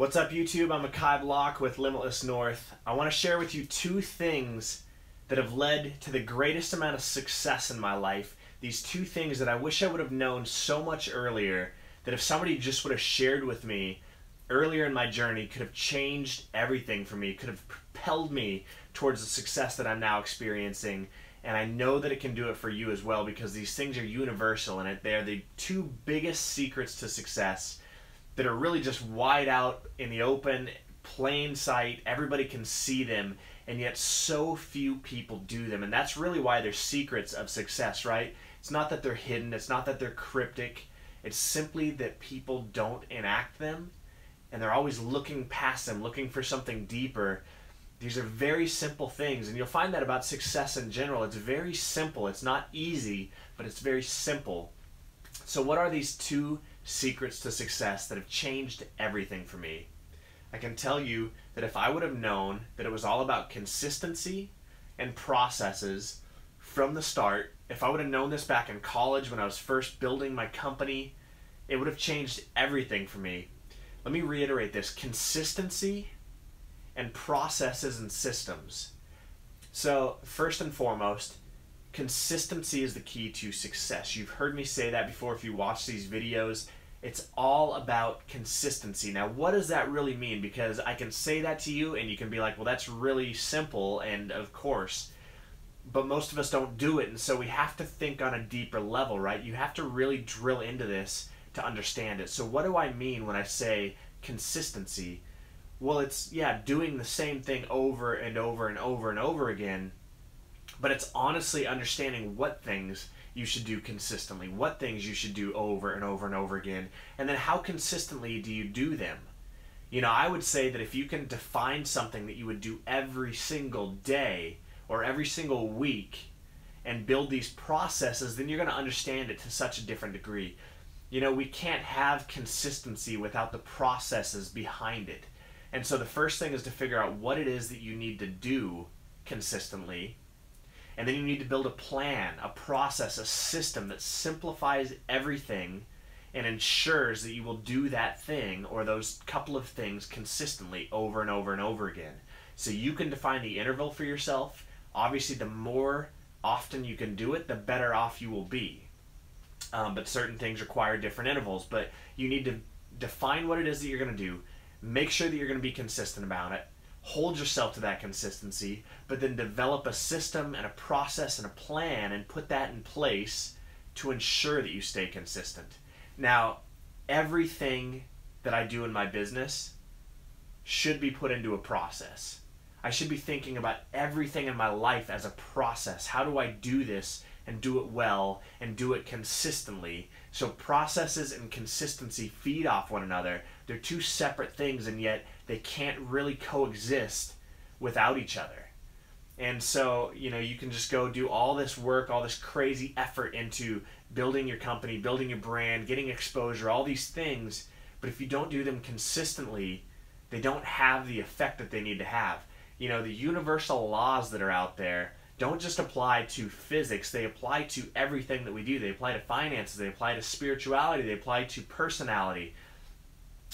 What's up, YouTube? I'm Akai Block with Limitless North. I want to share with you two things that have led to the greatest amount of success in my life. These two things that I wish I would have known so much earlier, that if somebody just would have shared with me earlier in my journey, could have changed everything for me, could have propelled me towards the success that I'm now experiencing. And I know that it can do it for you as well, because these things are universal, and they're the two biggest secrets to success that are really just wide out in the open, plain sight. Everybody can see them, and yet so few people do them. And that's really why they're secrets of success, right? It's not that they're hidden, it's not that they're cryptic, it's simply that people don't enact them, and they're always looking past them, looking for something deeper. These are very simple things, and you'll find that about success in general. It's very simple. It's not easy, but it's very simple. So what are these two secrets to success that have changed everything for me? I can tell you that if I would have known that it was all about consistency and processes from the start, if I would have known this back in college when I was first building my company, it would have changed everything for me. Let me reiterate this: consistency and processes and systems. So first and foremost, consistency is the key to success. You've heard me say that before if you watch these videos. It's all about consistency. Now, what does that really mean? Because I can say that to you and you can be like, well, that's really simple, and of course, but most of us don't do it, and so we have to think on a deeper level, right? You have to really drill into this to understand it. So what do I mean when I say consistency? Well, it's, yeah, doing the same thing over and over and over and over again, but it's honestly understanding what things you should do consistently, what things you should do over and over and over again, and then how consistently do you do them? You know, I would say that if you can define something that you would do every single day or every single week and build these processes, then you're going to understand it to such a different degree. You know, we can't have consistency without the processes behind it. And so the first thing is to figure out what it is that you need to do consistently. And then you need to build a plan, a process, a system that simplifies everything and ensures that you will do that thing or those couple of things consistently over and over and over again. So you can define the interval for yourself. Obviously, the more often you can do it, the better off you will be. But certain things require different intervals. But you need to define what it is that you're going to do. Make sure that you're going to be consistent about it. Hold yourself to that consistency, but then develop a system and a process and a plan and put that in place to ensure that you stay consistent. Now, everything that I do in my business should be put into a process. I should be thinking about everything in my life as a process. How do I do this and do it well and do it consistently? So processes and consistency feed off one another. They're two separate things, and yet they can't really coexist without each other. And so, you know, you can just go do all this work, all this crazy effort into building your company, building your brand, getting exposure, all these things, but if you don't do them consistently, they don't have the effect that they need to have. You know, the universal laws that are out there don't just apply to physics, they apply to everything that we do. They apply to finances, they apply to spirituality, they apply to personality.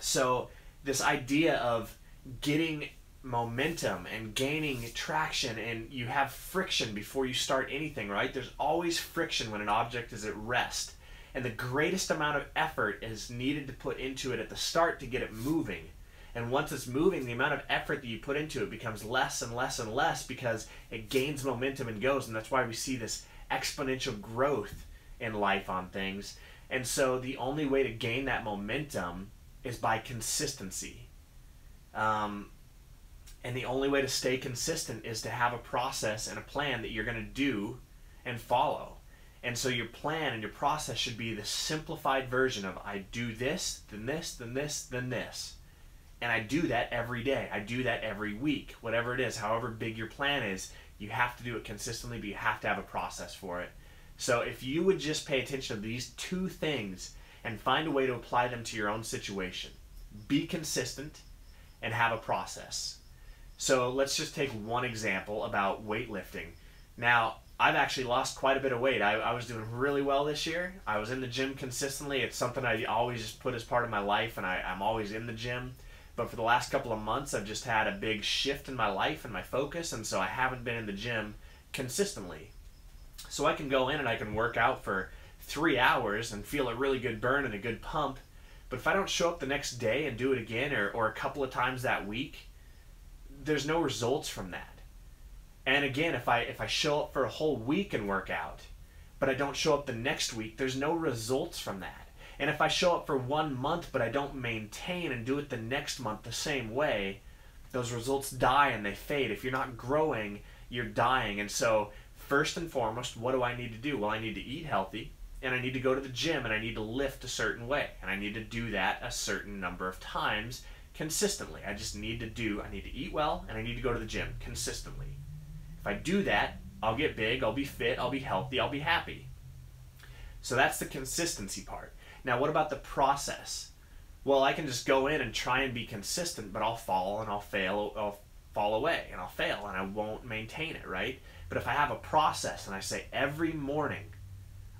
So this idea of getting momentum and gaining traction, and you have friction before you start anything, right? There's always friction when an object is at rest. And the greatest amount of effort is needed to put into it at the start to get it moving. And once it's moving, the amount of effort that you put into it becomes less and less and less because it gains momentum and goes. And that's why we see this exponential growth in life on things. And so the only way to gain that momentum is by consistency. And the only way to stay consistent is to have a process and a plan that you're going to do and follow. And so your plan and your process should be the simplified version of I do this, then this, then this, then this. And I do that every day. I do that every week. Whatever it is, however big your plan is, you have to do it consistently, but you have to have a process for it. So if you would just pay attention to these two things and find a way to apply them to your own situation, be consistent and have a process. So let's just take one example about weightlifting. Now, I've actually lost quite a bit of weight. I was doing really well this year. I was in the gym consistently. It's something I always just put as part of my life, and I'm always in the gym. But for the last couple of months, I've just had a big shift in my life and my focus, and so I haven't been in the gym consistently. So I can go in and I can work out for 3 hours and feel a really good burn and a good pump, but if I don't show up the next day and do it again, or a couple of times that week, there's no results from that. And again, if I show up for a whole week and work out, but I don't show up the next week, there's no results from that. And if I show up for 1 month but I don't maintain and do it the next month the same way, those results die and they fade. If you're not growing, you're dying. And so first and foremost, what do I need to do? Well, I need to eat healthy, and I need to go to the gym, and I need to lift a certain way, and I need to do that a certain number of times consistently. I need to eat well, and I need to go to the gym consistently. If I do that, I'll get big, I'll be fit, I'll be healthy, I'll be happy. So that's the consistency part. Now, what about the process? Well, I can just go in and try and be consistent, but I'll fall and I'll fail, I'll fall away and I'll fail and I won't maintain it, right? But if I have a process and I say every morning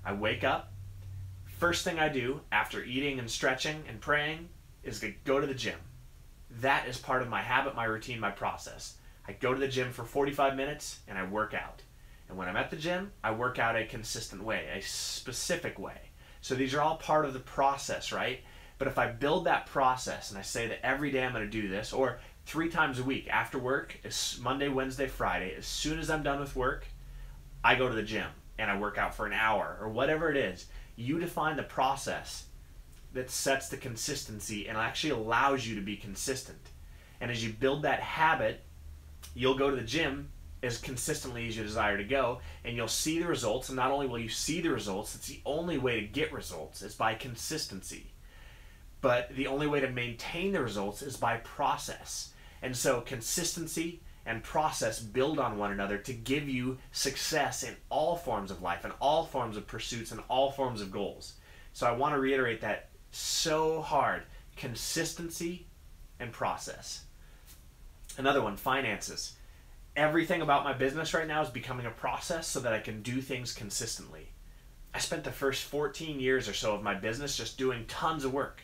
I wake up, first thing I do after eating and stretching and praying is to go to the gym. That is part of my habit, my routine, my process. I go to the gym for 45 minutes and I work out. And when I'm at the gym, I work out a consistent way, a specific way. So these are all part of the process, right? But if I build that process and I say that every day I'm going to do this, or 3 times a week after work, is Monday, Wednesday, Friday, as soon as I'm done with work, I go to the gym and I work out for an hour or whatever it is. You define the process that sets the consistency and actually allows you to be consistent. And as you build that habit, you'll go to the gym as consistently as you desire to go, and you'll see the results. And not only will you see the results, it's the only way to get results is by consistency. But the only way to maintain the results is by process. And so consistency and process build on one another to give you success in all forms of life, and all forms of pursuits, and all forms of goals. So I want to reiterate that so hard. Consistency and process. Another one, finances. Everything about my business right now is becoming a process so that I can do things consistently. I spent the first 14 years or so of my business just doing tons of work,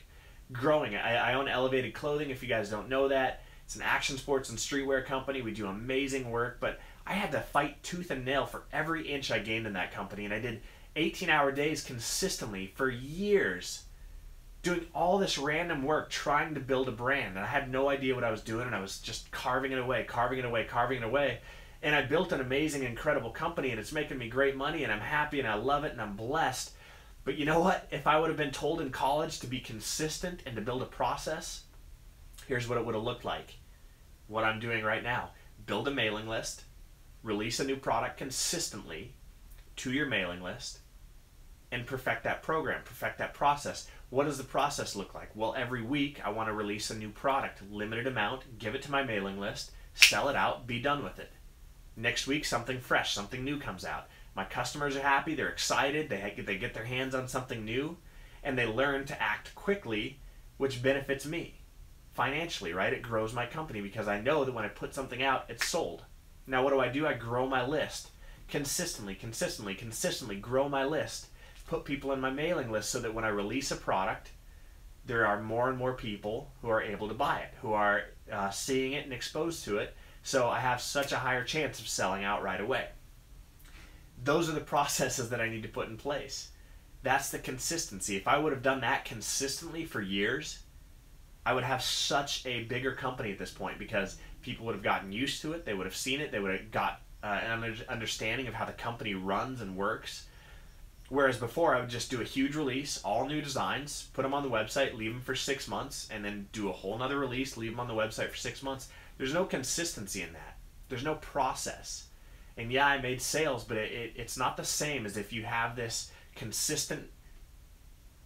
growing it. I own Elevated Clothing, if you guys don't know that. It's an action sports and streetwear company. We do amazing work, but I had to fight tooth and nail for every inch I gained in that company, and I did 18-hour days consistently for years, doing all this random work trying to build a brand, and I had no idea what I was doing, and I was just carving it away, and I built an amazing, incredible company, and it's making me great money, and I'm happy, and I love it, and I'm blessed. But you know what? If I would have been told in college to be consistent and to build a process, here's what it would have looked like. What I'm doing right now. Build a mailing list, release a new product consistently to your mailing list, and perfect that program, perfect that process. What does the process look like? Well, every week I want to release a new product, limited amount, give it to my mailing list, sell it out, be done with it. Next week, something fresh, something new comes out. My customers are happy, they're excited, they get their hands on something new, and they learn to act quickly, which benefits me financially, right? It grows my company because I know that when I put something out, it's sold. Now what do? I grow my list. Consistently grow my list. Put people in my mailing list so that when I release a product, there are more and more people who are able to buy it, who are seeing it and exposed to it, so I have such a higher chance of selling out right away. Those are the processes that I need to put in place. That's the consistency. If I would have done that consistently for years, I would have such a bigger company at this point, because people would have gotten used to it, they would have seen it, they would have got an understanding of how the company runs and works. Whereas before, I would just do a huge release, all new designs, put them on the website, leave them for 6 months, and then do a whole nother release, leave them on the website for 6 months. There's no consistency in that. There's no process. And yeah, I made sales, but it's not the same as if you have this consistent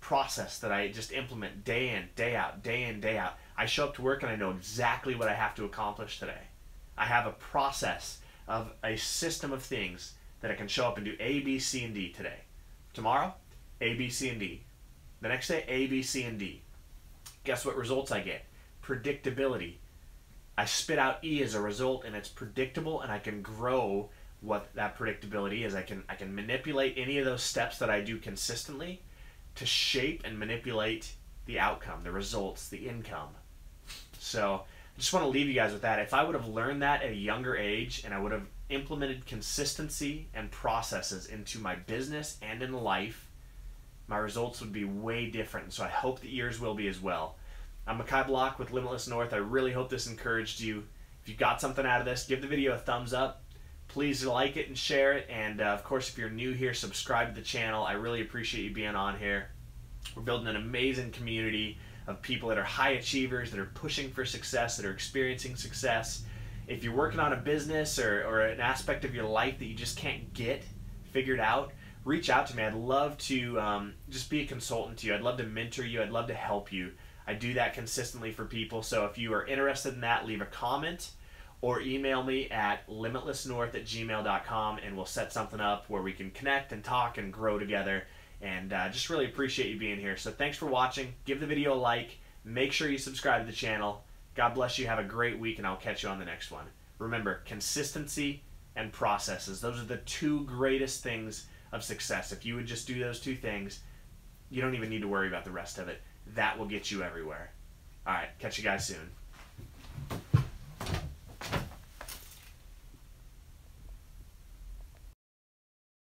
process that I just implement day in, day out, day in, day out. I show up to work and I know exactly what I have to accomplish today. I have a process of a system of things that I can show up and do A, B, C, and D today. Tomorrow, A, B, C, and D. The next day, A, B, C, and D. Guess what results I get? Predictability. I spit out E as a result, and it's predictable, and I can grow what that predictability is. I can manipulate any of those steps that I do consistently to shape and manipulate the outcome, the results, the income. So I just want to leave you guys with that. If I would have learned that at a younger age and I would have implemented consistency and processes into my business and in life, my results would be way different. So I hope that yours will be as well. I'm Makai Block with Limitless North. I really hope this encouraged you. If you got something out of this, give the video a thumbs up. Please like it and share it. And of course, if you're new here, subscribe to the channel. I really appreciate you being on here. We're building an amazing community of people that are high achievers, that are pushing for success, that are experiencing success. If you're working on a business or an aspect of your life that you just can't get figured out, reach out to me. I'd love to just be a consultant to you. I'd love to mentor you. I'd love to help you. I do that consistently for people. So if you are interested in that, leave a comment or email me at limitlessnorth@gmail.com, and we'll set something up where we can connect and talk and grow together. And just really appreciate you being here. So thanks for watching. Give the video a like. Make sure you subscribe to the channel. God bless you. Have a great week, and I'll catch you on the next one. Remember, consistency and processes. Those are the two greatest things of success. If you would just do those two things, you don't even need to worry about the rest of it. That will get you everywhere. All right, catch you guys soon.